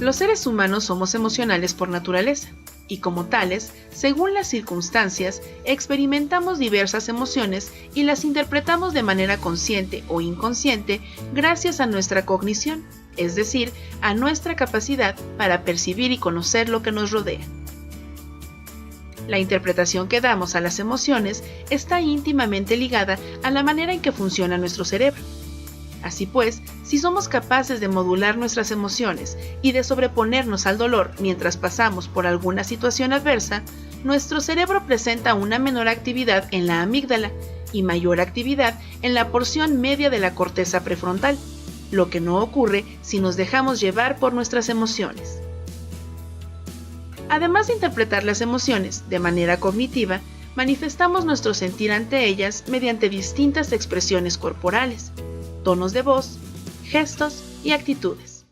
Los seres humanos somos emocionales por naturaleza, y como tales, según las circunstancias, experimentamos diversas emociones y las interpretamos de manera consciente o inconsciente gracias a nuestra cognición, es decir, a nuestra capacidad para percibir y conocer lo que nos rodea. La interpretación que damos a las emociones está íntimamente ligada a la manera en que funciona nuestro cerebro. Así pues, si somos capaces de modular nuestras emociones y de sobreponernos al dolor mientras pasamos por alguna situación adversa, nuestro cerebro presenta una menor actividad en la amígdala y mayor actividad en la porción media de la corteza prefrontal, lo que no ocurre si nos dejamos llevar por nuestras emociones. Además de interpretar las emociones de manera cognitiva, manifestamos nuestro sentir ante ellas mediante distintas expresiones corporales, tonos de voz, gestos y actitudes.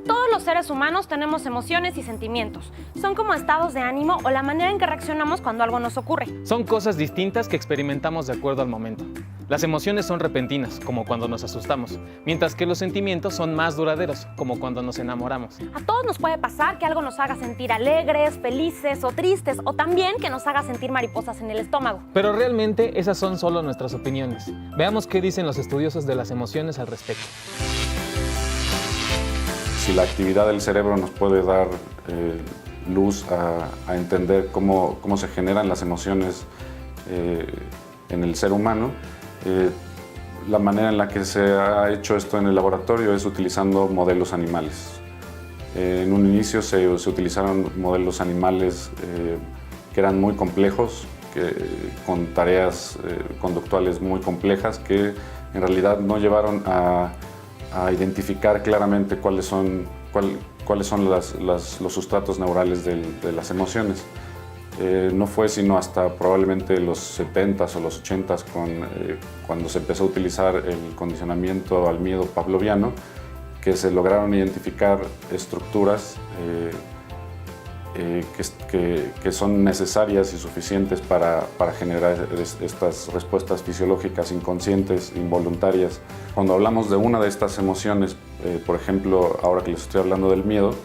Todos los seres humanos tenemos emociones y sentimientos. Son como estados de ánimo o la manera en que reaccionamos cuando algo nos ocurre. Son cosas distintas que experimentamos de acuerdo al momento. Las emociones son repentinas, como cuando nos asustamos, mientras que los sentimientos son más duraderos, como cuando nos enamoramos. A todos nos puede pasar que algo nos haga sentir alegres, felices o tristes, o también que nos haga sentir mariposas en el estómago. Pero realmente esas son solo nuestras opiniones. Veamos qué dicen los estudiosos de las emociones al respecto. Si la actividad del cerebro nos puede dar luz a entender cómo se generan las emociones en el ser humano, la manera en la que se ha hecho esto en el laboratorio es utilizando modelos animales. En un inicio se utilizaron modelos animales que eran muy complejos, con tareas conductuales muy complejas que en realidad no llevaron a identificar claramente cuáles son los sustratos neurales de las emociones. No fue sino hasta probablemente los 70s o los 80s cuando se empezó a utilizar el condicionamiento al miedo pavloviano que se lograron identificar estructuras que son necesarias y suficientes para generar estas respuestas fisiológicas inconscientes, involuntarias. Cuando hablamos de una de estas emociones, por ejemplo, ahora que les estoy hablando del miedo,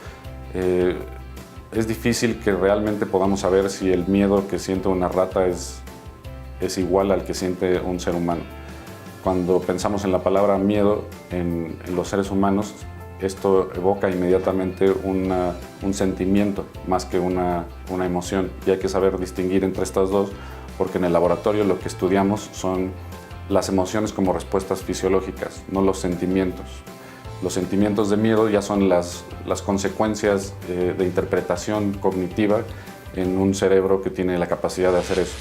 es difícil que realmente podamos saber si el miedo que siente una rata es igual al que siente un ser humano. Cuando pensamos en la palabra miedo en los seres humanos, esto evoca inmediatamente un sentimiento más que una emoción. Y hay que saber distinguir entre estas dos, porque en el laboratorio lo que estudiamos son las emociones como respuestas fisiológicas, no los sentimientos. Los sentimientos de miedo ya son las consecuencias de interpretación cognitiva en un cerebro que tiene la capacidad de hacer eso.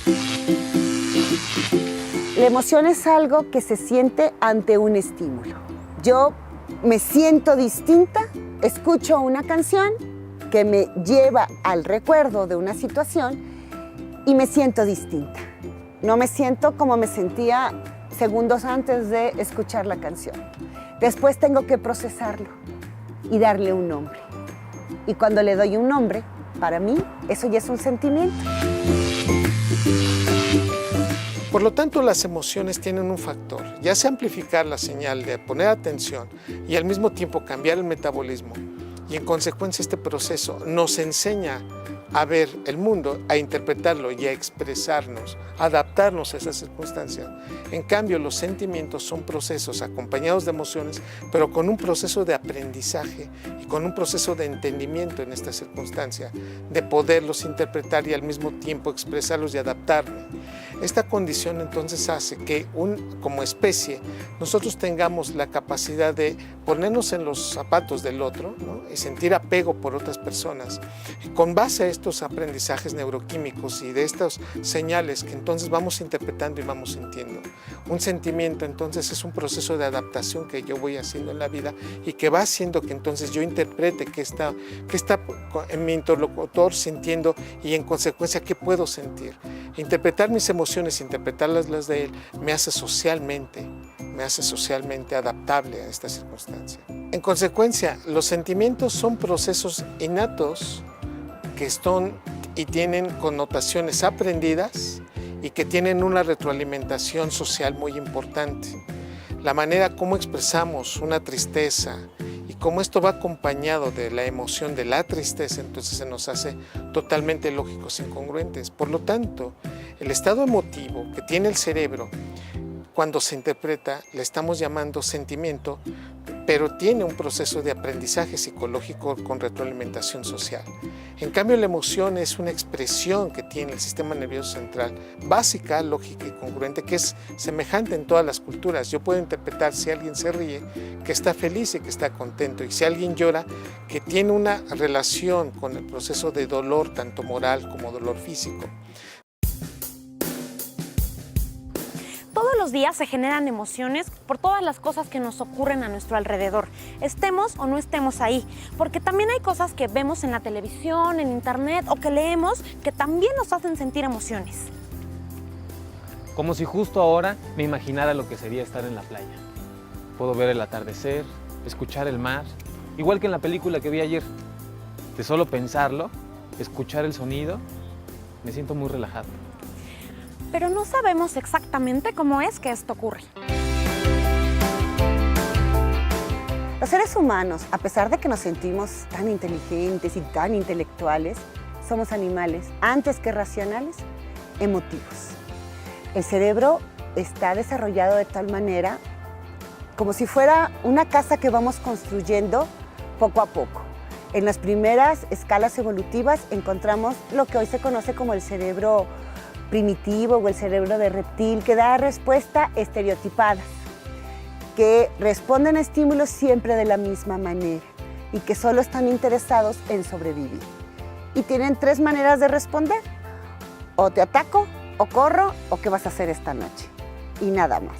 La emoción es algo que se siente ante un estímulo. Yo me siento distinta, escucho una canción que me lleva al recuerdo de una situación y me siento distinta. No me siento como me sentía segundos antes de escuchar la canción. Después tengo que procesarlo y darle un nombre. Y cuando le doy un nombre, para mí, eso ya es un sentimiento. Por lo tanto, las emociones tienen un factor, ya sea amplificar la señal de poner atención y al mismo tiempo cambiar el metabolismo. Y en consecuencia este proceso nos enseña a ver el mundo, a interpretarlo y a expresarnos, a adaptarnos a esas circunstancias. En cambio, los sentimientos son procesos acompañados de emociones, pero con un proceso de aprendizaje y con un proceso de entendimiento en esta circunstancia, de poderlos interpretar y al mismo tiempo expresarlos y adaptarme. Esta condición entonces hace que como especie nosotros tengamos la capacidad de ponernos en los zapatos del otro, ¿no? Y sentir apego por otras personas. Con base a estos aprendizajes neuroquímicos y de estas señales que entonces vamos interpretando y vamos sintiendo. Un sentimiento entonces es un proceso de adaptación que yo voy haciendo en la vida y que va haciendo que entonces yo interprete qué está en mi interlocutor sintiendo y en consecuencia qué puedo sentir. Interpretar mis emociones, interpretarlas las de él, me hace socialmente adaptable a esta circunstancia. En consecuencia, los sentimientos son procesos innatos que son y tienen connotaciones aprendidas y que tienen una retroalimentación social muy importante. la manera como expresamos una tristeza y cómo esto va acompañado de la emoción de la tristeza, entonces se nos hace totalmente lógicos e incongruentes. Por lo tanto, el estado emotivo que tiene el cerebro, cuando se interpreta, le estamos llamando sentimiento, pero tiene un proceso de aprendizaje psicológico con retroalimentación social. En cambio, la emoción es una expresión que tiene el sistema nervioso central, básica, lógica y congruente, que es semejante en todas las culturas. Yo puedo interpretar si alguien se ríe, que está feliz y que está contento, y si alguien llora, que tiene una relación con el proceso de dolor, tanto moral como dolor físico. Todos los días se generan emociones por todas las cosas que nos ocurren a nuestro alrededor, estemos o no estemos ahí, porque también hay cosas que vemos en la televisión, en internet o que leemos que también nos hacen sentir emociones. Como si justo ahora me imaginara lo que sería estar en la playa. Puedo ver el atardecer, escuchar el mar, igual que en la película que vi ayer. De solo pensarlo, escuchar el sonido, me siento muy relajado. Pero no sabemos exactamente cómo es que esto ocurre. Los seres humanos, a pesar de que nos sentimos tan inteligentes y tan intelectuales, somos animales, antes que racionales, emotivos. El cerebro está desarrollado de tal manera como si fuera una casa que vamos construyendo poco a poco. En las primeras escalas evolutivas encontramos lo que hoy se conoce como el cerebro primitivo o el cerebro de reptil, que da respuesta estereotipada, que responden a estímulos siempre de la misma manera y que solo están interesados en sobrevivir. Y tienen tres maneras de responder: o te ataco, o corro, o qué vas a hacer esta noche, y nada más.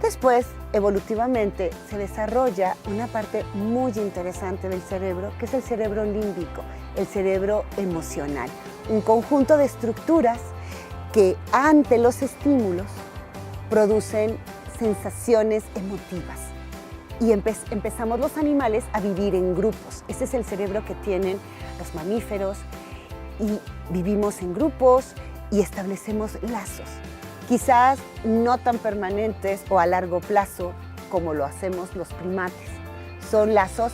Después, evolutivamente, se desarrolla una parte muy interesante del cerebro, que es el cerebro límbico, el cerebro emocional, un conjunto de estructuras que ante los estímulos producen sensaciones emotivas. Y empezamos los animales a vivir en grupos. Ese es el cerebro que tienen los mamíferos, y vivimos en grupos y establecemos lazos. Quizás no tan permanentes o a largo plazo como lo hacemos los primates. Son lazos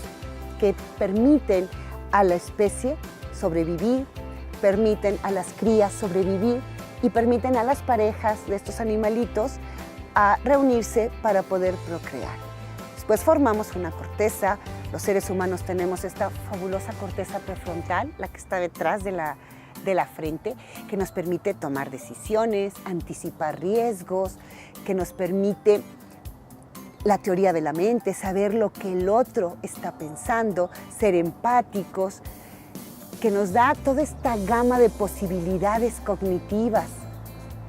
que permiten a la especie sobrevivir, permiten a las crías sobrevivir y permiten a las parejas de estos animalitos a reunirse para poder procrear. Después formamos una corteza. Los seres humanos tenemos esta fabulosa corteza prefrontal, la que está detrás de la frente, que nos permite tomar decisiones, anticipar riesgos, que nos permite la teoría de la mente, saber lo que el otro está pensando, ser empáticos, que nos da toda esta gama de posibilidades cognitivas.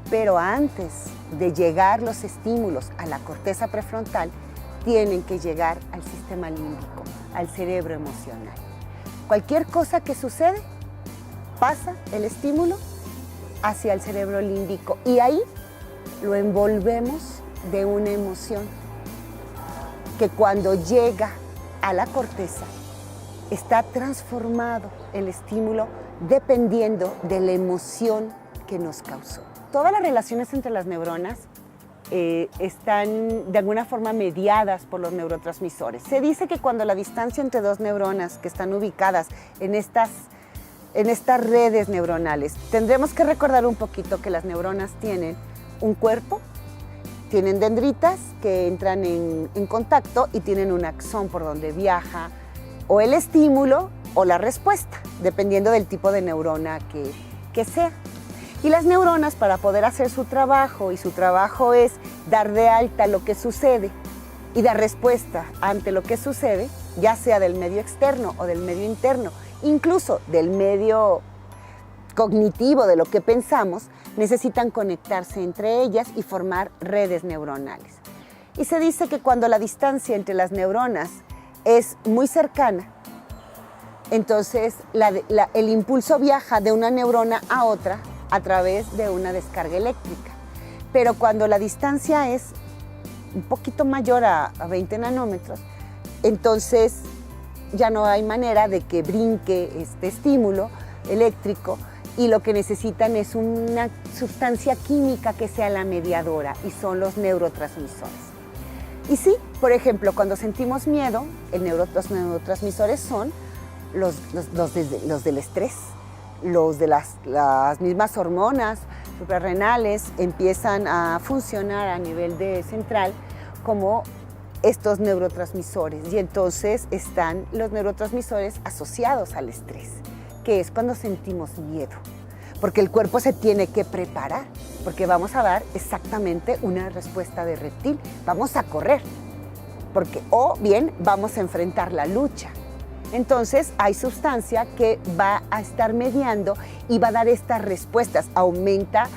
Pero antes de llegar los estímulos a la corteza prefrontal, tienen que llegar al sistema límbico, al cerebro emocional. Cualquier cosa que sucede, pasa el estímulo hacia el cerebro límbico y ahí lo envolvemos de una emoción que cuando llega a la corteza está transformado el estímulo dependiendo de la emoción que nos causó. Todas las relaciones entre las neuronas están de alguna forma mediadas por los neurotransmisores. Se dice que cuando la distancia entre dos neuronas que están ubicadas en estas redes neuronales, tendremos que recordar un poquito que las neuronas tienen un cuerpo, tienen dendritas que entran en contacto y tienen un axón por donde viaja o el estímulo o la respuesta, dependiendo del tipo de neurona que sea. Y las neuronas, para poder hacer su trabajo, y su trabajo es dar de alta lo que sucede y dar respuesta ante lo que sucede, ya sea del medio externo o del medio interno, incluso del medio cognitivo, de lo que pensamos, necesitan conectarse entre ellas y formar redes neuronales. Y se dice que cuando la distancia entre las neuronas es muy cercana, entonces el impulso viaja de una neurona a otra a través de una descarga eléctrica. Pero cuando la distancia es un poquito mayor a 20 nanómetros, entonces ya no hay manera de que brinque este estímulo eléctrico y lo que necesitan es una sustancia química que sea la mediadora y son los neurotransmisores. Y sí, por ejemplo, cuando sentimos miedo, los neurotransmisores son los del estrés, los de las mismas hormonas suprarrenales empiezan a funcionar a nivel central como estos neurotransmisores, y entonces están los neurotransmisores asociados al estrés, que es cuando sentimos miedo, porque el cuerpo se tiene que preparar, porque vamos a dar exactamente una respuesta de reptil, vamos a correr, o bien vamos a enfrentar la lucha. Entonces hay sustancia que va a estar mediando y va a dar estas respuestas, aumenta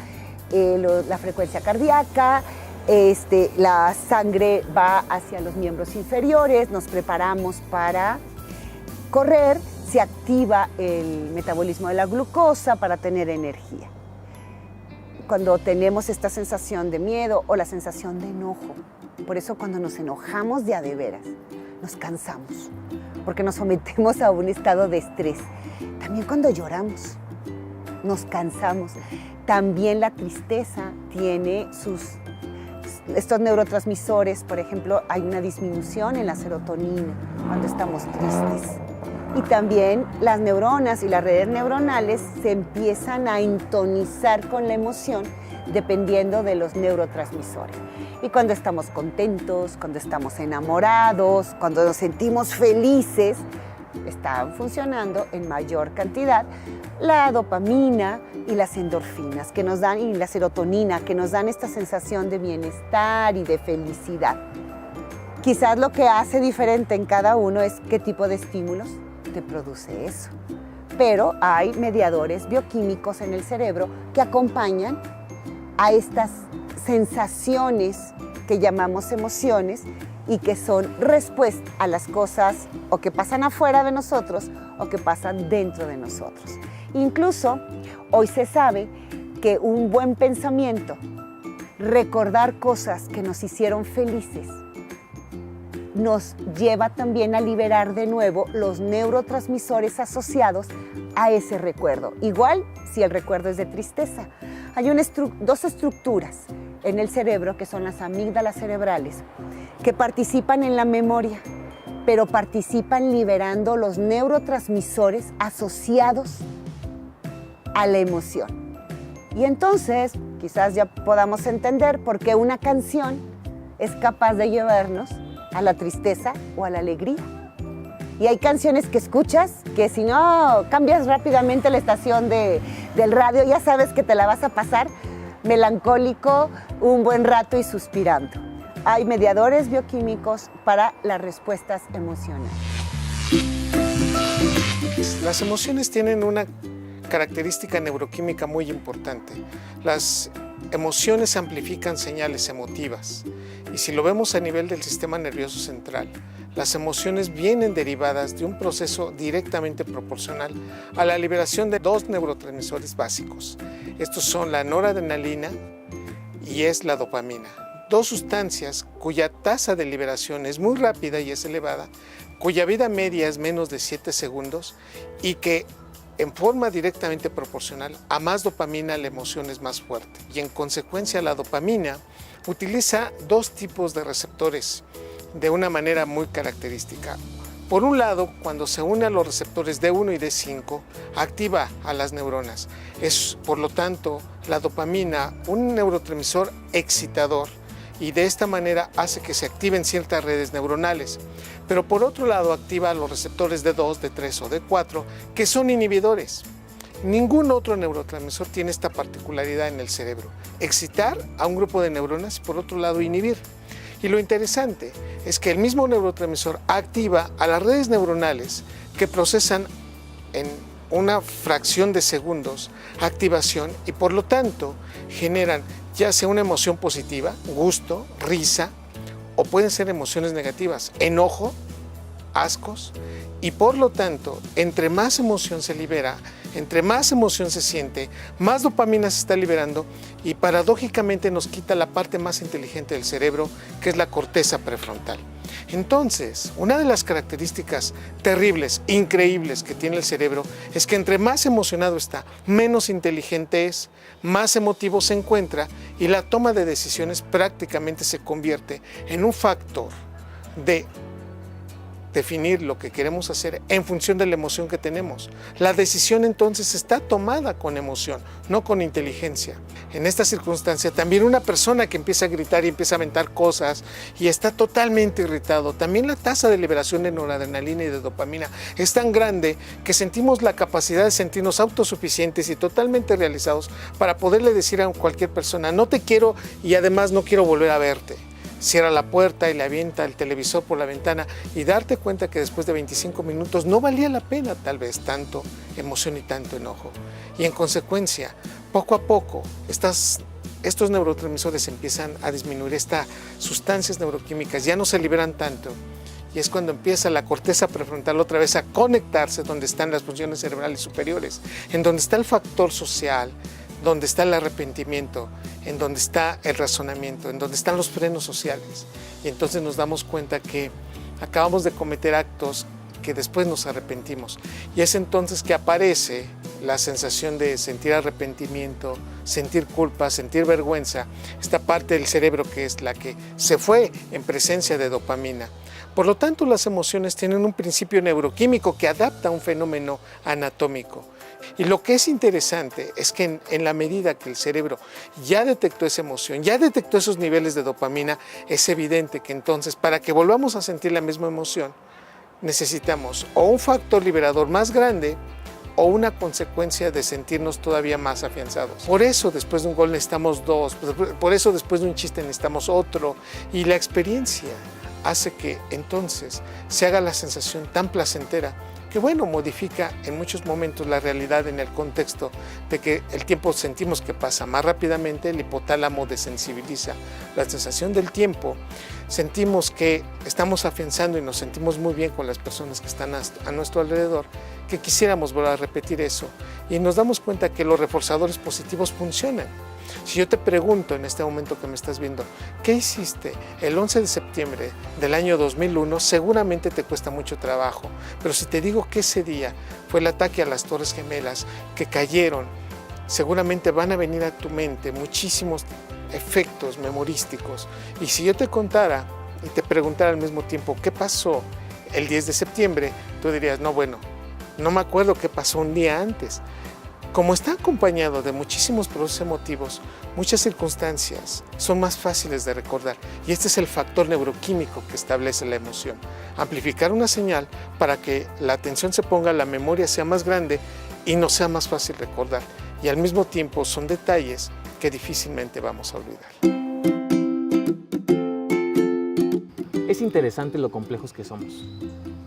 la frecuencia cardíaca, la sangre va hacia los miembros inferiores, nos preparamos para correr, se activa el metabolismo de la glucosa para tener energía. Cuando tenemos esta sensación de miedo o la sensación de enojo, por eso cuando nos enojamos de a de veras, nos cansamos, porque nos sometemos a un estado de estrés. También cuando lloramos, nos cansamos. También la tristeza tiene estos neurotransmisores, por ejemplo, hay una disminución en la serotonina cuando estamos tristes. Y también las neuronas y las redes neuronales se empiezan a intonizar con la emoción dependiendo de los neurotransmisores. Y cuando estamos contentos, cuando estamos enamorados, cuando nos sentimos felices, están funcionando en mayor cantidad la dopamina y las endorfinas que nos dan, y la serotonina, que nos dan esta sensación de bienestar y de felicidad. Quizás lo que hace diferente en cada uno es qué tipo de estímulos te produce eso. Pero hay mediadores bioquímicos en el cerebro que acompañan a estas sensaciones que llamamos emociones y que son respuesta a las cosas o que pasan afuera de nosotros o que pasan dentro de nosotros. Incluso hoy se sabe que un buen pensamiento, recordar cosas que nos hicieron felices, nos lleva también a liberar de nuevo los neurotransmisores asociados a ese recuerdo. Igual si el recuerdo es de tristeza. Hay dos estructuras en el cerebro que son las amígdalas cerebrales que participan en la memoria, pero participan liberando los neurotransmisores asociados a la emoción. Y entonces quizás ya podamos entender por qué una canción es capaz de llevarnos a la tristeza o a la alegría. Y hay canciones que escuchas que si no cambias rápidamente la estación del radio, ya sabes que te la vas a pasar melancólico un buen rato y suspirando. Hay mediadores bioquímicos para las respuestas emocionales. Las emociones tienen una característica neuroquímica muy importante. Las emociones amplifican señales emotivas, y si lo vemos a nivel del sistema nervioso central, las emociones vienen derivadas de un proceso directamente proporcional a la liberación de dos neurotransmisores básicos. Estos son la noradrenalina y es la dopamina. Dos sustancias cuya tasa de liberación es muy rápida y es elevada, cuya vida media es menos de 7 segundos y que en forma directamente proporcional a más dopamina la emoción es más fuerte. Y en consecuencia la dopamina utiliza dos tipos de receptores de una manera muy característica. Por un lado, cuando se une a los receptores D1 y D5, activa a las neuronas. Es, por lo tanto, la dopamina un neurotransmisor excitador y de esta manera hace que se activen ciertas redes neuronales. Pero por otro lado, activa a los receptores D2, D3 o D4, que son inhibidores. Ningún otro neurotransmisor tiene esta particularidad en el cerebro: excitar a un grupo de neuronas y por otro lado inhibir. Y lo interesante es que el mismo neurotransmisor activa a las redes neuronales que procesan en una fracción de segundos activación y por lo tanto generan ya sea una emoción positiva, gusto, risa, o pueden ser emociones negativas, enojo, ascos, y por lo tanto, entre más emoción se libera, entre más emoción se siente, más dopamina se está liberando y paradójicamente nos quita la parte más inteligente del cerebro, que es la corteza prefrontal. Entonces, una de las características terribles, increíbles que tiene el cerebro es que entre más emocionado está, menos inteligente es, más emotivo se encuentra y la toma de decisiones prácticamente se convierte en un factor de definir lo que queremos hacer en función de la emoción que tenemos. La decisión entonces está tomada con emoción, no con inteligencia. En esta circunstancia también una persona que empieza a gritar y empieza a aventar cosas y está totalmente irritado, también la tasa de liberación de noradrenalina y de dopamina es tan grande que sentimos la capacidad de sentirnos autosuficientes y totalmente realizados para poderle decir a cualquier persona, no te quiero y además no quiero volver a verte. Cierra la puerta y le avienta el televisor por la ventana y darte cuenta que después de 25 minutos no valía la pena tal vez tanto emoción y tanto enojo. Y en consecuencia, poco a poco, estos neurotransmisores empiezan a disminuir, estas sustancias neuroquímicas ya no se liberan tanto. Y es cuando empieza la corteza prefrontal otra vez a conectarse donde están las funciones cerebrales superiores, en donde está el factor social, donde está el arrepentimiento, en donde está el razonamiento, en donde están los frenos sociales. Y entonces nos damos cuenta que acabamos de cometer actos que después nos arrepentimos. Y es entonces que aparece la sensación de sentir arrepentimiento, sentir culpa, sentir vergüenza, esta parte del cerebro que es la que se fue en presencia de dopamina. Por lo tanto, las emociones tienen un principio neuroquímico que adapta a un fenómeno anatómico. Y lo que es interesante es que en la medida que el cerebro ya detectó esa emoción, ya detectó esos niveles de dopamina, es evidente que entonces para que volvamos a sentir la misma emoción, necesitamos o un factor liberador más grande o una consecuencia de sentirnos todavía más afianzados. Por eso después de un gol necesitamos dos, por eso después de un chiste necesitamos otro, y la experiencia hace que entonces se haga la sensación tan placentera que bueno, modifica en muchos momentos la realidad en el contexto de que el tiempo sentimos que pasa más rápidamente, el hipotálamo desensibiliza la sensación del tiempo, sentimos que estamos afianzando y nos sentimos muy bien con las personas que están a nuestro alrededor, que quisiéramos volver a repetir eso y nos damos cuenta que los reforzadores positivos funcionan. Si yo te pregunto en este momento que me estás viendo, ¿qué hiciste el 11 de septiembre del año 2001? Seguramente te cuesta mucho trabajo, pero si te digo que ese día fue el ataque a las Torres Gemelas que cayeron, seguramente van a venir a tu mente muchísimos efectos memorísticos. Y si yo te contara y te preguntara al mismo tiempo, ¿qué pasó el 10 de septiembre? Tú dirías, no, bueno, no me acuerdo qué pasó un día antes. Como está acompañado de muchísimos procesos emotivos, muchas circunstancias son más fáciles de recordar y este es el factor neuroquímico que establece la emoción. Amplificar una señal para que la atención se ponga, la memoria sea más grande y nos sea más fácil recordar. Y al mismo tiempo son detalles que difícilmente vamos a olvidar. Es interesante lo complejos que somos.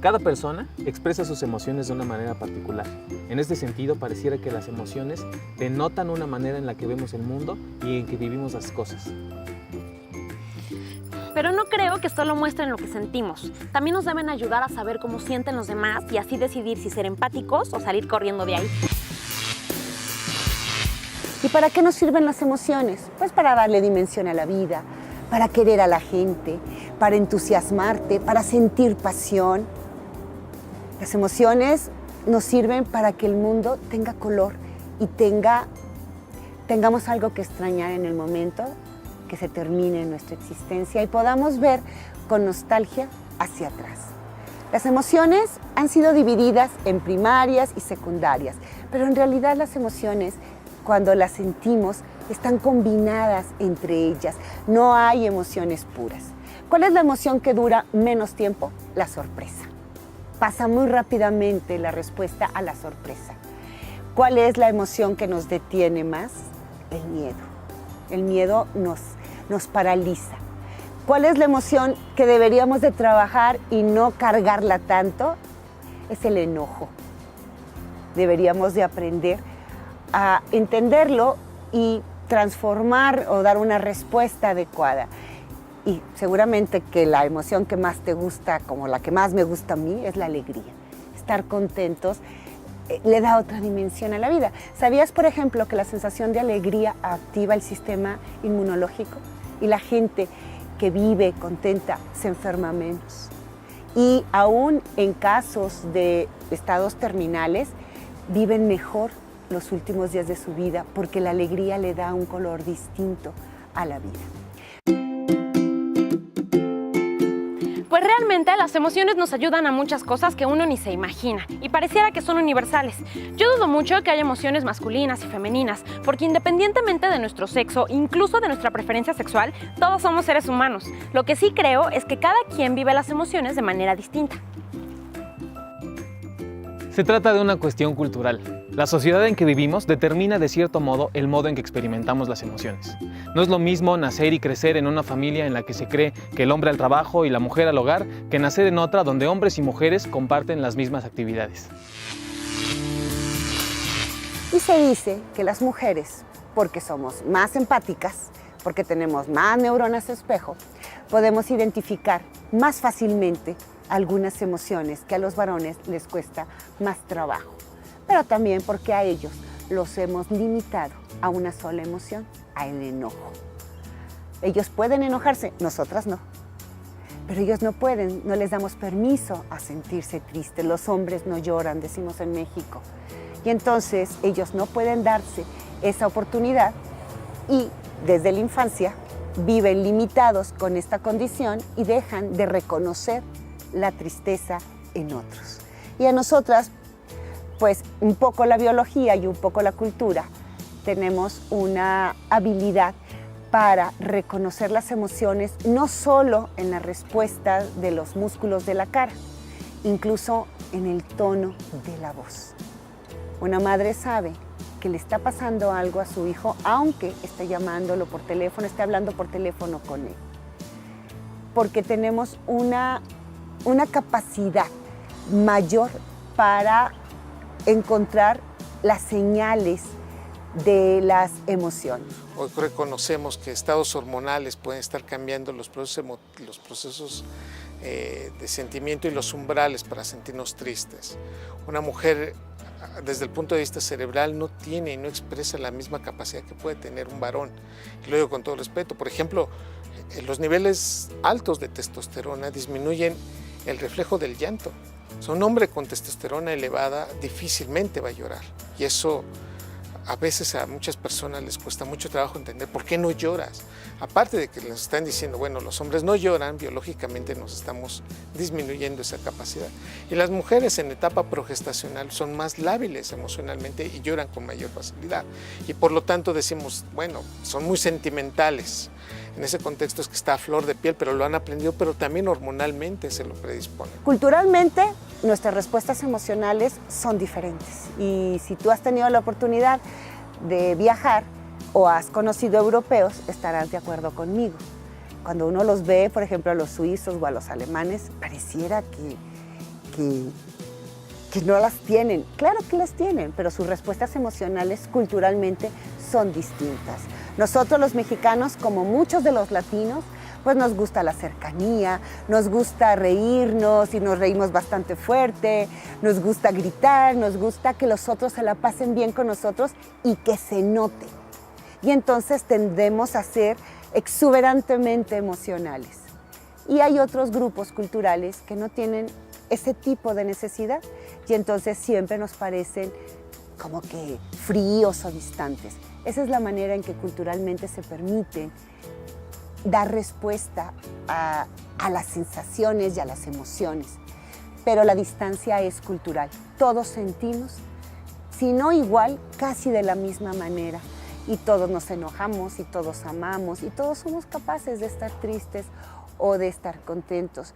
Cada persona expresa sus emociones de una manera particular. En este sentido, pareciera que las emociones denotan una manera en la que vemos el mundo y en que vivimos las cosas. Pero no creo que solo muestren lo que sentimos. También nos deben ayudar a saber cómo sienten los demás y así decidir si ser empáticos o salir corriendo de ahí. ¿Y para qué nos sirven las emociones? Pues para darle dimensión a la vida, para querer a la gente, para entusiasmarte, para sentir pasión. Las emociones nos sirven para que el mundo tenga color y tengamos algo que extrañar en el momento que se termine nuestra existencia y podamos ver con nostalgia hacia atrás. Las emociones han sido divididas en primarias y secundarias, pero en realidad las emociones, cuando las sentimos, están combinadas entre ellas. No hay emociones puras. ¿Cuál es la emoción que dura menos tiempo? La sorpresa. Pasa muy rápidamente la respuesta a la sorpresa. ¿Cuál es la emoción que nos detiene más? El miedo. El miedo nos paraliza. ¿Cuál es la emoción que deberíamos de trabajar y no cargarla tanto? Es el enojo. Deberíamos de aprender a entenderlo y transformar o dar una respuesta adecuada. Y seguramente que la emoción que más te gusta, como la que más me gusta a mí, es la alegría. Estar contentos le da otra dimensión a la vida. ¿Sabías, por ejemplo, que la sensación de alegría activa el sistema inmunológico? Y la gente que vive contenta se enferma menos. Y aún en casos de estados terminales, viven mejor los últimos días de su vida porque la alegría le da un color distinto a la vida. Pues realmente las emociones nos ayudan a muchas cosas que uno ni se imagina y pareciera que son universales. Yo dudo mucho que haya emociones masculinas y femeninas, porque independientemente de nuestro sexo, incluso de nuestra preferencia sexual, todos somos seres humanos. Lo que sí creo es que cada quien vive las emociones de manera distinta. Se trata de una cuestión cultural. La sociedad en que vivimos determina de cierto modo el modo en que experimentamos las emociones. No es lo mismo nacer y crecer en una familia en la que se cree que el hombre al trabajo y la mujer al hogar, que nacer en otra donde hombres y mujeres comparten las mismas actividades. Y se dice que las mujeres, porque somos más empáticas, porque tenemos más neuronas espejo, podemos identificar más fácilmente algunas emociones que a los varones les cuesta más trabajo, pero también porque a ellos los hemos limitado a una sola emoción, al enojo. Ellos pueden enojarse, nosotras no, pero ellos no pueden, no les damos permiso a sentirse tristes. Los hombres no lloran, decimos en México, y entonces ellos no pueden darse esa oportunidad y desde la infancia viven limitados con esta condición y dejan de reconocer la tristeza en otros. Y a nosotras, pues un poco la biología y un poco la cultura, tenemos una habilidad para reconocer las emociones no solo en la respuesta de los músculos de la cara, incluso en el tono de la voz. Una madre sabe que le está pasando algo a su hijo, aunque esté llamándolo por teléfono, esté hablando por teléfono con él, porque tenemos una capacidad mayor para encontrar las señales de las emociones. Hoy reconocemos que estados hormonales pueden estar cambiando los procesos de sentimiento y los umbrales para sentirnos tristes. Una mujer, desde el punto de vista cerebral, no tiene y no expresa la misma capacidad que puede tener un varón. Y lo digo con todo respeto. Por ejemplo, los niveles altos de testosterona disminuyen el reflejo del llanto. O sea, un hombre con testosterona elevada difícilmente va a llorar. Y eso a veces a muchas personas les cuesta mucho trabajo entender por qué no lloras. Aparte de que les están diciendo, bueno, los hombres no lloran, biológicamente nos estamos disminuyendo esa capacidad. Y las mujeres en etapa progestacional son más lábiles emocionalmente y lloran con mayor facilidad. Y por lo tanto decimos, bueno, son muy sentimentales. En ese contexto es que está a flor de piel, pero lo han aprendido, pero también hormonalmente se lo predispone. Culturalmente, nuestras respuestas emocionales son diferentes. Y si tú has tenido la oportunidad de viajar o has conocido europeos, estarás de acuerdo conmigo. Cuando uno los ve, por ejemplo, a los suizos o a los alemanes, pareciera que no las tienen. Claro que las tienen, pero sus respuestas emocionales culturalmente son distintas. Nosotros los mexicanos, como muchos de los latinos, pues nos gusta la cercanía, nos gusta reírnos y nos reímos bastante fuerte, nos gusta gritar, nos gusta que los otros se la pasen bien con nosotros y que se note. Y entonces tendemos a ser exuberantemente emocionales. Y hay otros grupos culturales que no tienen ese tipo de necesidad y entonces siempre nos parecen como que fríos o distantes. Esa es la manera en que culturalmente se permite dar respuesta a las sensaciones y a las emociones. Pero la distancia es cultural. Todos sentimos, si no igual, casi de la misma manera. Y todos nos enojamos y todos amamos y todos somos capaces de estar tristes o de estar contentos.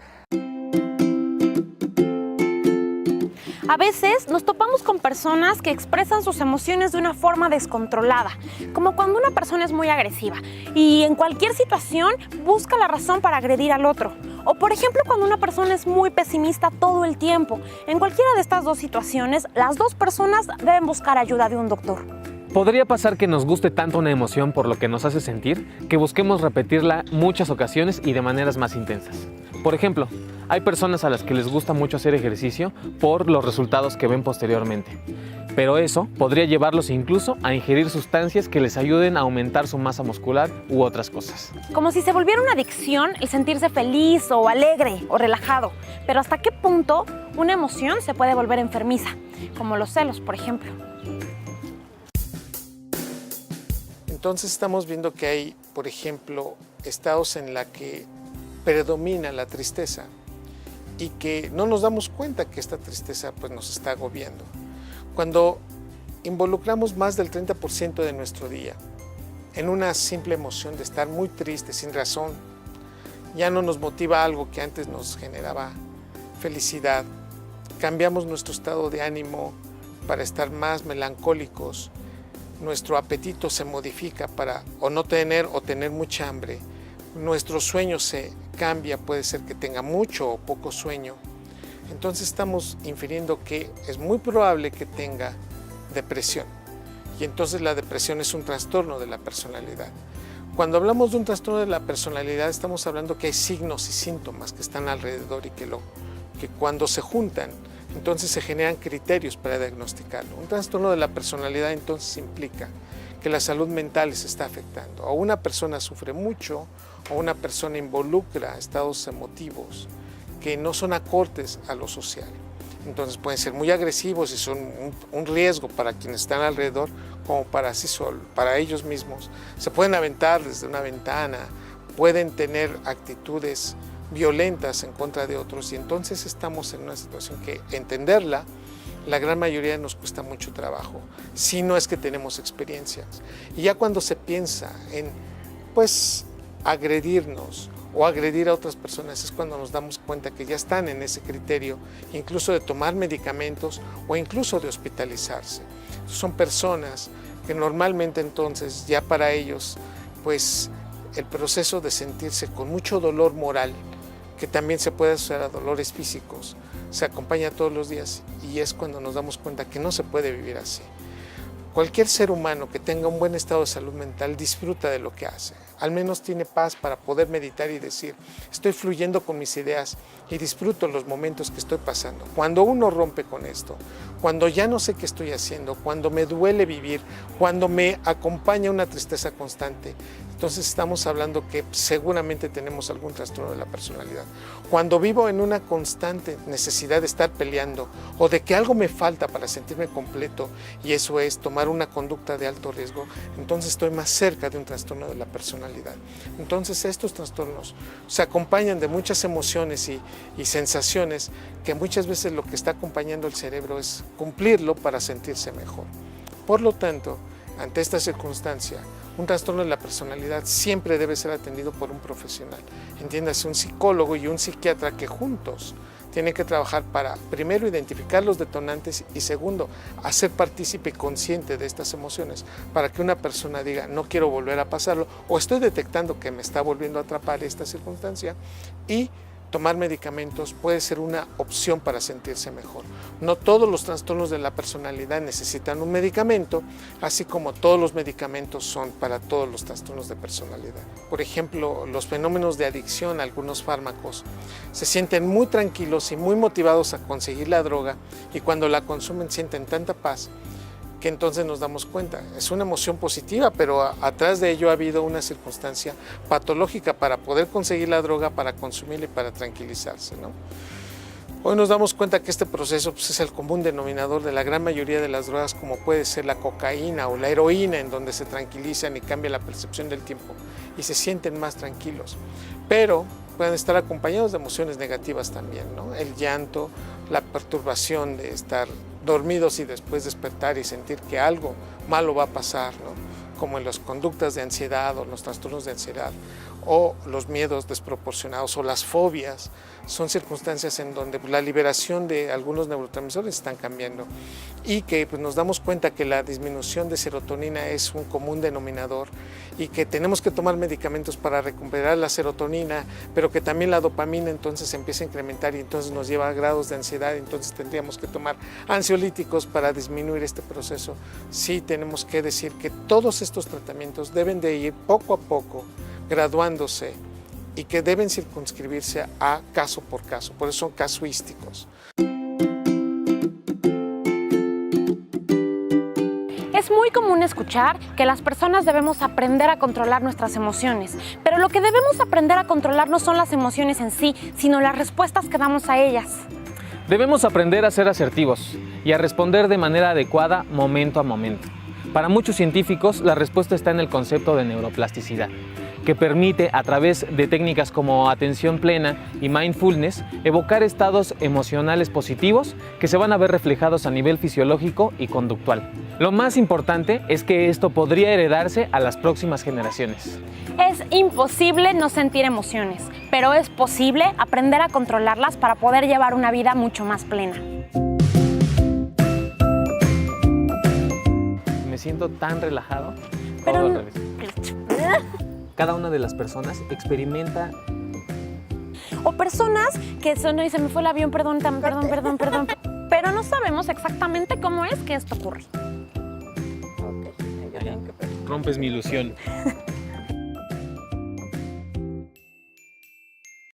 A veces nos topamos con personas que expresan sus emociones de una forma descontrolada, como cuando una persona es muy agresiva y en cualquier situación busca la razón para agredir al otro. O por ejemplo, cuando una persona es muy pesimista todo el tiempo. En cualquiera de estas dos situaciones, las dos personas deben buscar ayuda de un doctor. Podría pasar que nos guste tanto una emoción por lo que nos hace sentir, que busquemos repetirla muchas ocasiones y de maneras más intensas. Por ejemplo, hay personas a las que les gusta mucho hacer ejercicio por los resultados que ven posteriormente. Pero eso podría llevarlos incluso a ingerir sustancias que les ayuden a aumentar su masa muscular u otras cosas. Como si se volviera una adicción el sentirse feliz o alegre o relajado. Pero ¿hasta qué punto una emoción se puede volver enfermiza? Como los celos, por ejemplo. Entonces estamos viendo que hay, por ejemplo, estados en la que predomina la tristeza y que no nos damos cuenta que esta tristeza pues, nos está agobiando. Cuando involucramos más del 30% de nuestro día en una simple emoción de estar muy triste, sin razón, ya no nos motiva algo que antes nos generaba felicidad, cambiamos nuestro estado de ánimo para estar más melancólicos, nuestro apetito se modifica para o no tener o tener mucha hambre, nuestro sueño se cambia, puede ser que tenga mucho o poco sueño. Entonces estamos infiriendo que es muy probable que tenga depresión. Y entonces la depresión es un trastorno de la personalidad. Cuando hablamos de un trastorno de la personalidad, estamos hablando que hay signos y síntomas que están alrededor y que cuando se juntan, entonces se generan criterios para diagnosticarlo. Un trastorno de la personalidad entonces implica que la salud mental se está afectando. O una persona sufre mucho, o una persona involucra estados emotivos que no son acordes a lo social. Entonces pueden ser muy agresivos y son un riesgo para quienes están alrededor, como para sí solo, para ellos mismos. Se pueden aventar desde una ventana, pueden tener actitudes violentas en contra de otros y entonces estamos en una situación que entenderla, la gran mayoría nos cuesta mucho trabajo, si no es que tenemos experiencias. Y ya cuando se piensa en, pues, agredirnos o agredir a otras personas es cuando nos damos cuenta que ya están en ese criterio, incluso de tomar medicamentos o incluso de hospitalizarse. Son personas que normalmente entonces ya para ellos, pues, el proceso de sentirse con mucho dolor moral, que también se puede asociar a dolores físicos, se acompaña todos los días y es cuando nos damos cuenta que no se puede vivir así. Cualquier ser humano que tenga un buen estado de salud mental disfruta de lo que hace. Al menos tiene paz para poder meditar y decir, estoy fluyendo con mis ideas y disfruto los momentos que estoy pasando. Cuando uno rompe con esto, cuando ya no sé qué estoy haciendo, cuando me duele vivir, cuando me acompaña una tristeza constante, entonces estamos hablando que seguramente tenemos algún trastorno de la personalidad. Cuando vivo en una constante necesidad de estar peleando o de que algo me falta para sentirme completo y eso es tomar una conducta de alto riesgo, entonces estoy más cerca de un trastorno de la personalidad. Entonces estos trastornos se acompañan de muchas emociones y sensaciones que muchas veces lo que está acompañando el cerebro es cumplirlo para sentirse mejor. Por lo tanto, ante esta circunstancia, un trastorno de la personalidad siempre debe ser atendido por un profesional, entiéndase un psicólogo y un psiquiatra que juntos tienen que trabajar para, primero, identificar los detonantes y segundo, hacer partícipe consciente de estas emociones para que una persona diga, no quiero volver a pasarlo o estoy detectando que me está volviendo a atrapar esta circunstancia y tomar medicamentos puede ser una opción para sentirse mejor. No todos los trastornos de la personalidad necesitan un medicamento, así como todos los medicamentos son para todos los trastornos de personalidad. Por ejemplo, los fenómenos de adicción a algunos fármacos se sienten muy tranquilos y muy motivados a conseguir la droga y cuando la consumen sienten tanta paz que entonces nos damos cuenta. Es una emoción positiva, pero atrás de ello ha habido una circunstancia patológica para poder conseguir la droga, para consumirla y para tranquilizarse, ¿no? Hoy nos damos cuenta que este proceso pues, es el común denominador de la gran mayoría de las drogas, como puede ser la cocaína o la heroína, en donde se tranquilizan y cambia la percepción del tiempo y se sienten más tranquilos. Pero pueden estar acompañados de emociones negativas también, ¿no? El llanto, la perturbación de estar dormidos y después despertar y sentir que algo malo va a pasar, ¿no? Como en las conductas de ansiedad o los trastornos de ansiedad o los miedos desproporcionados o las fobias, son circunstancias en donde la liberación de algunos neurotransmisores están cambiando y que pues, nos damos cuenta que la disminución de serotonina es un común denominador y que tenemos que tomar medicamentos para recuperar la serotonina, pero que también la dopamina entonces se empieza a incrementar y entonces nos lleva a grados de ansiedad, entonces tendríamos que tomar ansiolíticos para disminuir este proceso. Sí tenemos que decir que todos estos tratamientos deben de ir poco a poco graduándose y que deben circunscribirse a caso por caso, por eso son casuísticos. común escuchar que las personas debemos aprender a controlar nuestras emociones, pero lo que debemos aprender a controlar no son las emociones en sí, sino las respuestas que damos a ellas. Debemos aprender a ser asertivos y a responder de manera adecuada momento a momento. Para muchos científicos, la respuesta está en el concepto de neuroplasticidad, que permite, a través de técnicas como atención plena y mindfulness, evocar estados emocionales positivos que se van a ver reflejados a nivel fisiológico y conductual. Lo más importante es que esto podría heredarse a las próximas generaciones. Es imposible no sentir emociones, pero es posible aprender a controlarlas para poder llevar una vida mucho más plena. Me siento tan relajado. Pero Todo al revés. Cada una de las personas experimenta. O personas que son, y se me fue el avión, perdón, pero no sabemos exactamente cómo es que esto ocurre. Rompes mi ilusión.